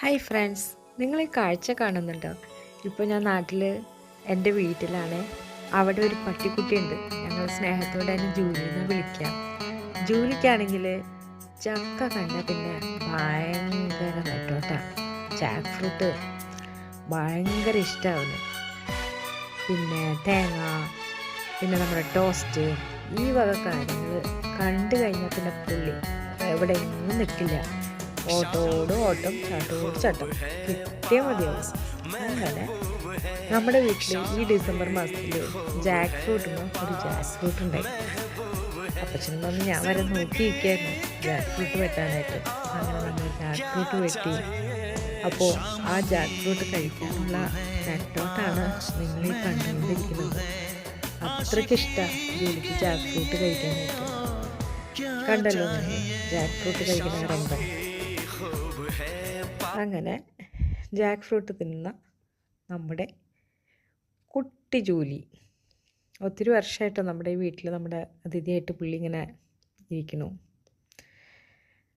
Hi friends, നിങ്ങൾ ഈ കാഴ്ച കാണുന്നുണ്ടോ? ഇപ്പോൾ ഞാൻ നാട്ടിൽ എൻ്റെ വീട്ടിലാണ്. അവിടെ ഒരു പട്ടിക്കുട്ടിയുണ്ട്. ഞങ്ങൾ സ്നേഹത്തോടെ തന്നെ ജൂലി എന്ന് വിളിക്കാം. ജൂലിക്കാണെങ്കിൽ ചക്ക കണ്ട പിന്നെ ഭയങ്കര നെട്ടോട്ടാ. ജാക്ക് ഫ്രൂട്ട് ഭയങ്കര ഇഷ്ടമാവുന്നു. പിന്നെ തേങ്ങ, പിന്നെ നമ്മുടെ ടോസ്റ്റ്, ഈ വക കാര്യങ്ങൾ കണ്ടു കഴിഞ്ഞാൽ പിന്നെ പുള്ളി എവിടെയൊന്നും നിൽക്കില്ല. ഓട്ടോട് ഓട്ടം, ചാട്ടോട് ചട്ടം, കിട്ടിയാൽ മതിയാവും. അങ്ങനെ നമ്മുടെ വീട്ടിൽ ഈ ഡിസംബർ മാസത്തിൽ ജാക്ക് ഫ്രൂട്ടിന് ഒരു ജാക്ക് ഫ്രൂട്ട് ഉണ്ടായി. അപ്പച്ചനും വന്ന് ഞാൻ വരെ നോക്കിയിരിക്കായിരുന്നു ജാക്ക് ഫ്രൂട്ട് വെട്ടാനായിട്ട്. അങ്ങനെ നമ്മൾ ജാക്ക് ഫ്രൂട്ട് വെട്ടി. അപ്പോൾ ആ ജാക്ക് ഫ്രൂട്ട് കഴിക്കാനുള്ള നെട്ടോട്ടാണ് നിങ്ങൾ ഈ കണ്ടുകൊണ്ടിരിക്കുന്നത്. അത്രയ്ക്ക് ഇഷ്ടമാണ് ജോലിക്ക് ജാക്ക് ഫ്രൂട്ട് കഴിക്കാനായിട്ട്. കണ്ടല്ലോ നിങ്ങൾ ജാക്ക് ഫ്രൂട്ട് കഴിക്കുന്ന രംഗം. അങ്ങനെ ജാക്ക് ഫ്രൂട്ട് തിന്നുന്ന നമ്മുടെ കുട്ടി ജൂലി ഒത്തിരി വർഷമായിട്ട് നമ്മുടെ ഈ വീട്ടിൽ നമ്മുടെ അതിഥിയായിട്ട് പുള്ളി ഇങ്ങനെ ഇരിക്കുന്നു.